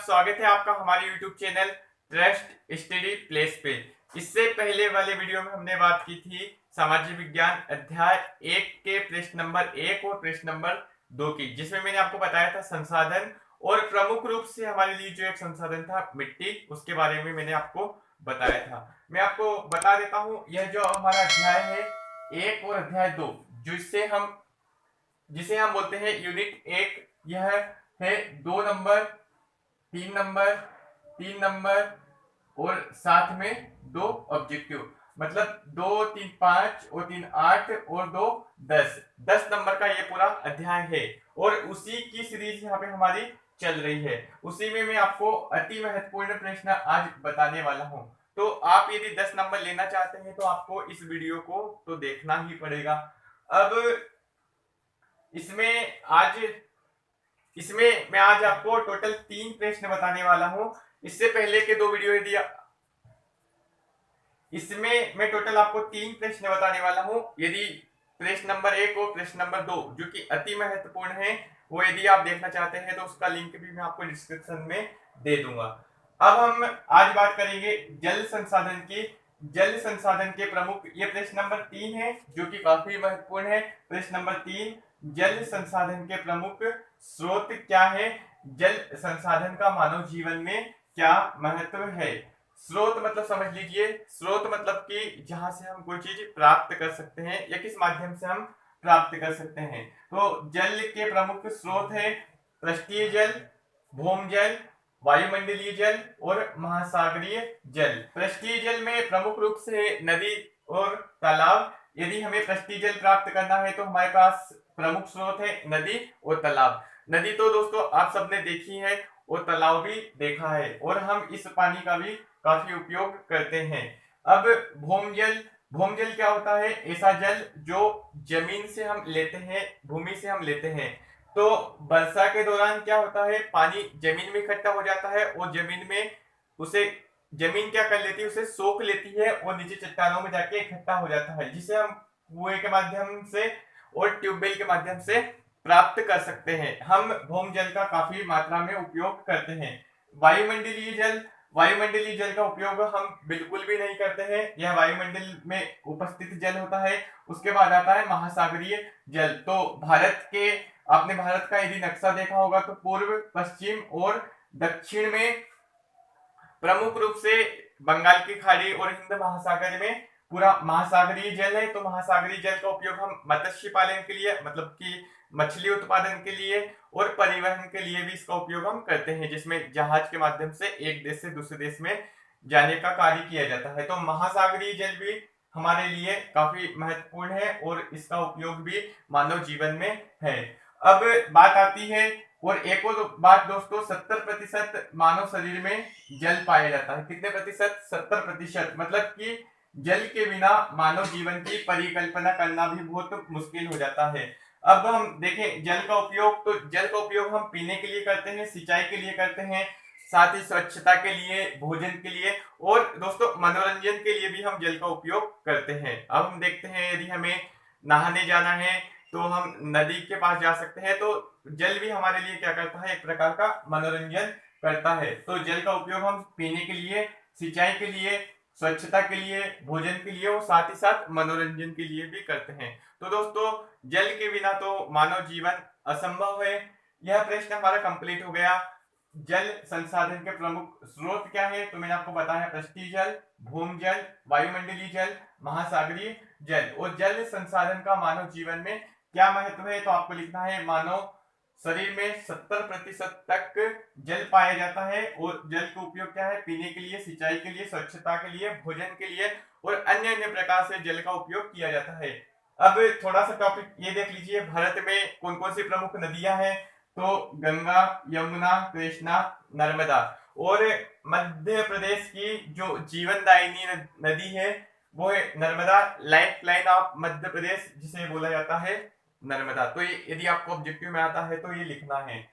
स्वागत है आपका हमारे YouTube channel trust study place पे। इससे पहले वाले वीडियो में हमने बात की थी सामाजिक विज्ञान अध्याय 1 के प्रश्न नंबर 1 और प्रश्न नंबर 2 की, जिसमें मैंने आपको बताया था संसाधन और प्रमुख रूप से हमारे लिए जो एक संसाधन था मिट्टी, उसके बारे में मैंने आपको बताया था। मैं आपको बता देता हूं, यह जो हमारा अध्याय है 1 और अध्याय 2, जिसे हम बोलते हैं यूनिट 1, यह है 2 नंबर, 3 नंबर, 3 नंबर और साथ में 2 ऑब्जेक्टिव, मतलब 2 3 5 और 3 8 और 2 10 नंबर का ये पूरा अध्याय है। और उसी की सीरीज यहाँ पे हमारी चल रही है। उसी में मैं आपको अति महत्वपूर्ण प्रश्न आज बताने वाला हूँ। तो आप यदि 10 नंबर लेना चाहते हैं तो आपको इस वीडियो को तो देखना ही पड़ेगा। अब इसमें मैं आज आपको टोटल 3 प्रश्न बताने वाला हूं। इससे पहले के 2 वीडियो यदि इसमें मैं टोटल आपको 3 प्रश्न बताने वाला हूं। यदि प्रश्न नंबर 1 और प्रश्न नंबर 2 जो कि अति महत्वपूर्ण है, वो यदि आप देखना चाहते हैं तो उसका लिंक भी मैं आपको डिस्क्रिप्शन में दे दूंगा। अब हम आज बात करेंगे जल संसाधन की। जल संसाधन के प्रमुख, ये प्रश्न नंबर 3 है जो कि काफी महत्वपूर्ण है। प्रश्न नंबर 3, जल संसाधन के प्रमुख स्रोत क्या है? जल संसाधन का मानव जीवन में क्या महत्व है? स्रोत मतलब समझ लीजिए, स्रोत मतलब कि जहां से हम कोई चीज प्राप्त कर सकते हैं या किस माध्यम से हम प्राप्त कर सकते हैं। तो जल के प्रमुख स्रोत है पृष्ठीय जल, भूमजल, वायुमंडलीय जल और महासागरीय जल। पृष्ठीय जल में प्रमुख रूप से नदी और तालाब। यदि हमें पृष्ठीय जल प्राप्त करना है तो हमारे पास प्रमुख स्रोत है नदी और तालाब। नदी तो दोस्तों आप सबने देखी है और तालाब भी देखा है, और हम इस पानी का भी काफी उपयोग करते हैं। अब भूमजल, भूमजल क्या होता है? ऐसा जल जो जमीन से हम लेते हैं, भूमि से हम लेते हैं। तो वर्षा के दौरान क्या होता है, पानी जमीन में इकट्ठा हो जाता है और जमीन में उसे जमीन क्या कर लेती है, उसे सोख लेती है और नीचे चट्टानों में जाके इकट्ठा हो जाता है, जिसे हम कुएं के माध्यम से और ट्यूबवेल के माध्यम से प्राप्त कर सकते हैं। हम भूमजल का काफी मात्रा में उपयोग करते हैं। वायुमंडलीय जल, वायुमंडलीय जल का उपयोग हम बिल्कुल भी नहीं करते हैं, यह वायुमंडल में उपस्थित जल होता है। उसके बाद आता है महासागरीय जल। तो आपने भारत का यदि नक्शा देखा होगा तो पूर्व, पश्चिम और दक्षिण में प्रमुख रूप से बंगाल की खाड़ी और हिंद महासागर में पूरा महासागरीय जल है। तो महासागरीय जल का उपयोग हम मत्स्य पालन के लिए, मतलब कि मछली उत्पादन के लिए और परिवहन के लिए भी इसका उपयोग हम करते हैं, जिसमें जहाज के माध्यम से एक देश से दूसरे देश में जाने का कार्य किया जाता है। तो महासागरीय जल भी हमारे लिए काफी महत्वपूर्ण है और इसका उपयोग भी मानव जीवन में है। अब बात आती है, और एक और बात दोस्तों, 70% मानव शरीर में जल पाया जाता है। कितने प्रतिशत? 70%। मतलब कि जल के बिना मानव जीवन की परिकल्पना करना भी बहुत मुश्किल हो जाता है। अब हम देखें जल का उपयोग, तो जल का उपयोग हम पीने के लिए करते हैं, सिंचाई के लिए करते हैं, साथ ही स्वच्छता के लिए, भोजन के लिए और दोस्तों मनोरंजन के लिए भी हम जल का उपयोग करते हैं। अब हम देखते हैं यदि हमें नहाने जाना है तो हम नदी के पास जा सकते हैं। तो जल भी हमारे लिए क्या करता है, एक प्रकार का मनोरंजन करता है। तो जल का उपयोग हम पीने के लिए, सिंचाई के लिए, स्वच्छता के लिए, भोजन के लिए और साथ ही साथ मनोरंजन के लिए भी करते हैं। तो दोस्तों जल के बिना तो मानव जीवन असंभव है। यह प्रश्न हमारा कंप्लीट हो गया। जल संसाधन के प्रमुख स्रोत क्या है? तो मैंने आपको बताया पृष्ठीय जल, भूमजल, वायुमंडलीय जल, महासागरीय जल। और जल संसाधन का मानव जीवन में क्या महत्व है? तो आपको लिखना है मानव शरीर में 70% तक जल पाया जाता है। और जल का उपयोग क्या है? पीने के लिए, सिंचाई के लिए, स्वच्छता के लिए, भोजन के लिए और अन्य अन्य प्रकार से जल का उपयोग किया जाता है। अब थोड़ा सा टॉपिक ये देख लीजिए, भारत में कौन कौन सी प्रमुख नदियां हैं? तो गंगा, यमुना, कृष्णा, नर्मदा। और मध्य प्रदेश की जो जीवनदायिनी नदी है वो है Narmada, life line of Madhya Pradesh जिसे बोला जाता है नर्मदा। तो ये यदि आपको ऑब्जेक्टिव में आता है तो ये लिखना है।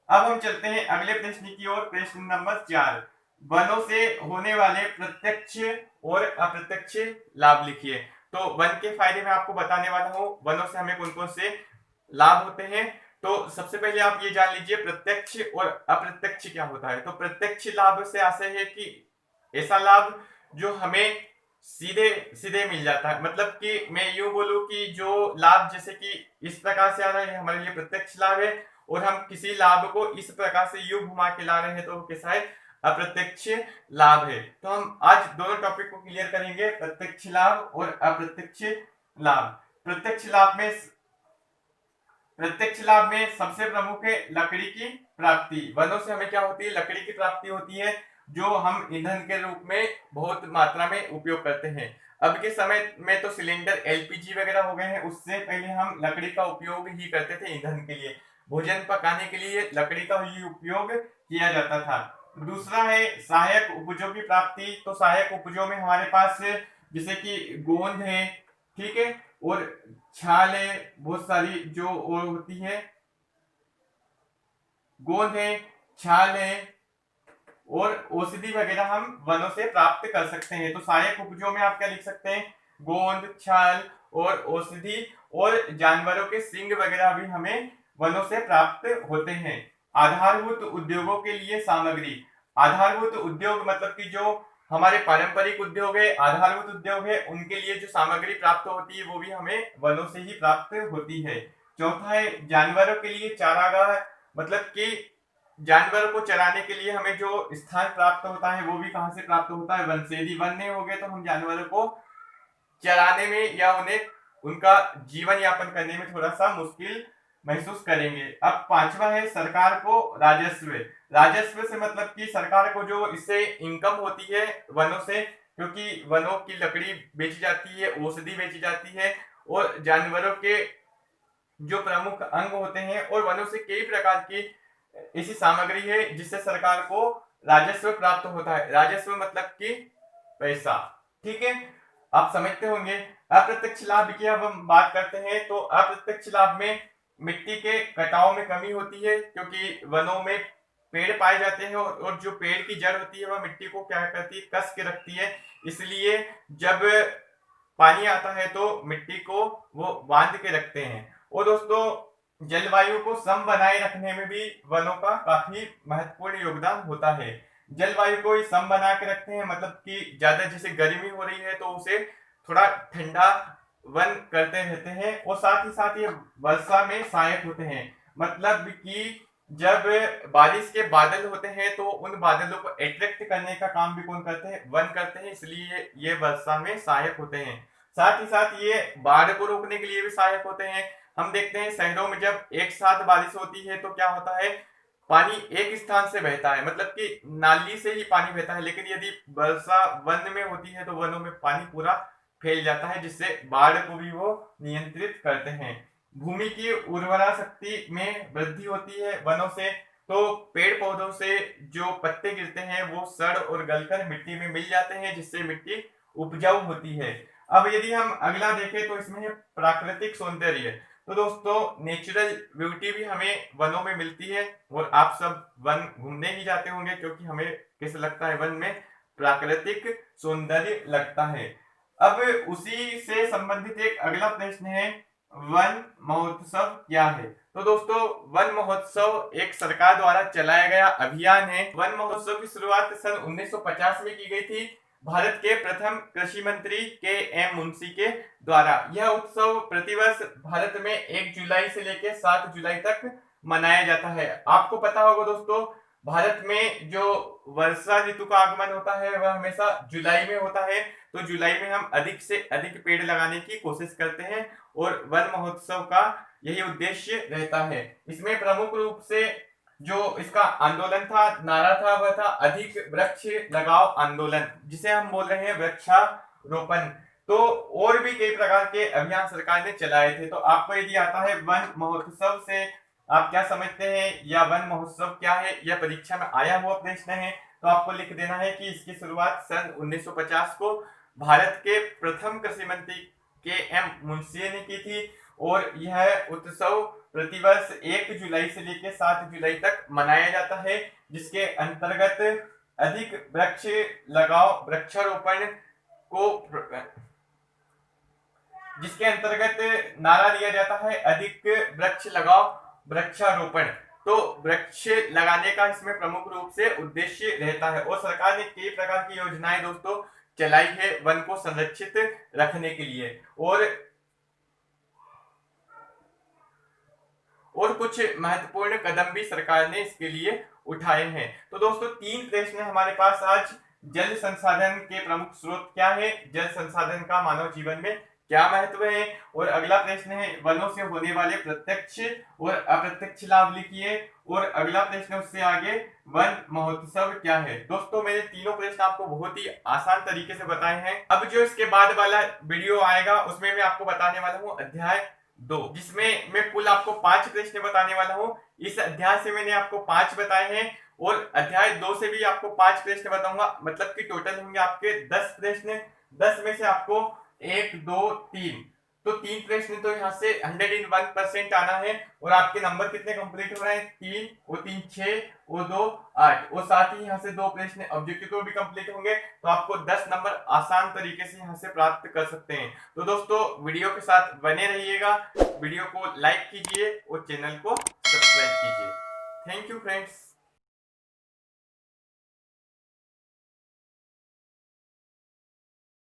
अब हम चलते हैं अगले प्रश्न की ओर। प्रश्न नंबर 4, वनों से होने वाले प्रत्यक्ष और अप्रत्यक्ष लाभ लिखिए। तो वन के फायदे मैं आपको बताने वाला हूँ। वनों से हमें कौन कौन से लाभ होते हैं? तो सबसे पहले आप ये जान लीजिए प्रत्यक्ष और अप्रत्यक्ष क्या होता है। तो प्रत्यक्ष लाभ से आशय है कि ऐसा लाभ जो हमें सीधे सीधे मिल जाता है, मतलब कि मैं यूं बोलूं कि जो लाभ जैसे कि इस प्रकार से आ रहा है हमारे लिए प्रत्यक्ष लाभ है, और हम किसी लाभ को इस प्रकार से यूं घुमा के ला रहे हैं तो वो कैसा है, अप्रत्यक्ष लाभ है। तो हम आज दोनों टॉपिक को क्लियर करेंगे, प्रत्यक्ष लाभ और अप्रत्यक्ष लाभ। प्रत्यक्ष लाभ में सबसे प्रमुख है लकड़ी की प्राप्ति। वनों से हमें क्या होती है, लकड़ी की प्राप्ति होती है, जो हम ईंधन के रूप में बहुत मात्रा में उपयोग करते हैं। अब के समय में तो सिलेंडर एलपीजी वगैरह हो गए हैं, उससे पहले हम लकड़ी का उपयोग ही करते थे ईंधन के लिए। भोजन पकाने के लिए लकड़ी का ही उपयोग किया जाता था। दूसरा है सहायक उपजों की प्राप्ति। तो सहायक उपजों में हमारे पास जैसे कि गोंद है, ठीक है, और छाल है, बहुत सारी जो और होती है, गोंद है, छाल है, और औषधि वगैरह हम वनों से प्राप्त कर सकते हैं। तो सहायक उपजों में आप क्या लिख सकते हैं, गोंद, छाल और औषधि, और जानवरों के सींग वगैरह भी हमें वनों से प्राप्त होते हैं। आधारभूत उद्योगों के लिए सामग्री। आधारभूत उद्योग मतलब कि जो हमारे पारंपरिक उद्योग है, आधारभूत उद्योग है, उनके लिए जो सामग्री प्राप्त होती है वो भी हमें वनों से ही प्राप्त होती है। चौथा है जानवरों के लिए चारागाह, मतलब कि जानवरों को चराने के लिए हमें जो स्थान प्राप्त होता है वो भी कहां से प्राप्त होता है, वन से। यदि वन नहीं होगे तो हम जानवरों को चराने में या उन्हें उनका जीवन यापन करने में थोड़ा सा मुश्किल महसूस करेंगे। अब पांचवा है सरकार को राजस्व। राजस्व से मतलब कि सरकार को जो इससे इनकम होती है वनों से, क्योंकि वनों की लकड़ी बेची जाती है, औषधि बेची जाती है, और जानवरों के जो प्रमुख अंग होते हैं, और वनों से कई प्रकार की ऐसी सामग्री है जिससे सरकार को राजस्व प्राप्त होता है। राजस्व मतलब कि पैसा, ठीक है, आप समझते होंगे। अप्रत्यक्ष लाभ की अब हम बात करते हैं, तो अप्रत्यक्ष लाभ में मिट्टी के कटाव में कमी होती है, क्योंकि वनों में पेड़ पाए जाते हैं, और जो पेड़ की जड़ होती है वह मिट्टी को क्या करती है, कस के रखती है। इसलिए जब पानी आता है तो मिट्टी को वो बांध के रखते हैं। और दोस्तों जलवायु को सम बनाए रखने में भी वनों का काफी महत्वपूर्ण योगदान होता है। जलवायु को सम बना के रखते हैं, मतलब कि ज्यादा जैसे गर्मी हो रही है तो उसे थोड़ा ठंडा वन करते रहते हैं, और साथ ही साथ ये वर्षा में सहायक होते हैं। मतलब कि जब बारिश के बादल होते हैं तो उन बादलों को अट्रैक्ट करने का काम भी कौन करते हैं, वन करते हैं, इसलिए ये वर्षा में सहायक होते हैं। साथ ही साथ ये बाढ़ को रोकने के लिए भी सहायक होते हैं। हम देखते हैं शहरों में जब एक साथ बारिश होती है तो क्या होता है, पानी एक स्थान से बहता है, मतलब कि नाली से ही पानी बहता है, लेकिन यदि वर्षा वन में होती है तो वनों में पानी पूरा फैल जाता है, जिससे बाढ़ को भी वो नियंत्रित करते हैं। भूमि की उर्वरा शक्ति में वृद्धि होती है वनों से। तो पेड़ पौधों से जो पत्ते गिरते हैं वो सड़ और गलकर मिट्टी में मिल जाते हैं, जिससे मिट्टी उपजाऊ होती है। अब यदि हम अगला देखें तो इसमें है प्राकृतिक सौंदर्य। तो दोस्तों नेचुरल ब्यूटी भी हमें वनों में मिलती है, और आप सब वन घूमने ही जाते होंगे, क्योंकि हमें कैसे लगता है, वन में प्राकृतिक सौंदर्य लगता है। अब उसी से संबंधित एक अगला प्रश्न है, वन महोत्सव क्या है। तो दोस्तों वन महोत्सव एक सरकार द्वारा चलाया गया अभियान है। वन महोत्सव की शुरुआत सन 1950 में की गई थी, भारत के प्रथम कृषि मंत्री के एम मुंशी के द्वारा। यह उत्सव प्रतिवर्ष भारत में 1 जुलाई से लेकर 7 जुलाई तक मनाया जाता है। आपको पता होगा दोस्तों, भारत में जो वर्षा ऋतु का आगमन होता है वह हमेशा जुलाई में होता है। तो जुलाई में हम अधिक से अधिक पेड़ लगाने की कोशिश करते हैं, और वन महोत्सव का यही उद्देश्य रहता है। इसमें प्रमुख रूप से जो इसका आंदोलन था, नारा था, वह था अधिक वृक्ष लगाओ आंदोलन, जिसे हम बोल रहे हैं वृक्षारोपण। तो और भी कई प्रकार के अभियान सरकार ने चलाए थे। तो आपको यदि आता है वन महोत्सव से आप क्या समझते हैं, या वन महोत्सव क्या है, यह परीक्षा में आया हुआ प्रश्न है, तो आपको लिख देना है कि इसकी शुरुआत सन 1950 को भारत के प्रथम कृषि मंत्री के एम मुंशी ने की थी, और यह उत्सव प्रतिवर्ष 1 जुलाई से लेकर 7 जुलाई तक मनाया जाता है, जिसके अंतर्गत अधिक वृक्ष लगाओ वृक्षारोपण को, जिसके अंतर्गत नारा दिया जाता है अधिक वृक्ष लगाओ वृक्षारोपण। तो वृक्ष लगाने का इसमें प्रमुख रूप से उद्देश्य रहता है और सरकार ने कई प्रकार की योजनाएं दोस्तों चलाई है वन को संरक्षित रखने के लिए, और कुछ महत्वपूर्ण कदम भी सरकार ने इसके लिए उठाए हैं। तो दोस्तों 3 प्रश्न हमारे पास आज। जल संसाधन के प्रमुख स्रोत क्या है, जल संसाधन का मानव जीवन में क्या महत्व है, और अगला प्रश्न है वनों से होने वाले प्रत्यक्ष और अप्रत्यक्ष लाभ लिखिए, और अगला प्रश्न उससे आगे वन महोत्सव क्या है। दोस्तों मैंने तीनों प्रश्न आपको बहुत ही आसान तरीके से बताए हैं। अब जो इसके बाद वाला वीडियो आएगा उसमें मैं आपको बताने वाला हूँ अध्याय 2, जिसमें मैं कुल आपको 5 प्रश्न बताने वाला हूँ। इस अध्याय से मैंने आपको 5 बताए हैं और अध्याय 2 से भी आपको 5 प्रश्न बताऊंगा, मतलब कि टोटल होंगे आपके 10 प्रश्न। 10 में से आपको 1 2 3, तो 3 प्रश्न तो यहाँ से 101% आना है, और आपके नंबर कितने कंप्लीट हो रहे हैं, 3 और 3 6 और 2 8, और साथ ही यहाँ से 2 प्रश्न ऑब्जेक्टिव भी कंप्लीट होंगे, तो आपको 10 नंबर आसान तरीके से यहाँ से प्राप्त कर सकते हैं। तो दोस्तों वीडियो के साथ बने रहिएगा, वीडियो को लाइक कीजिए और चैनल को सब्सक्राइब कीजिए। Thank you friends.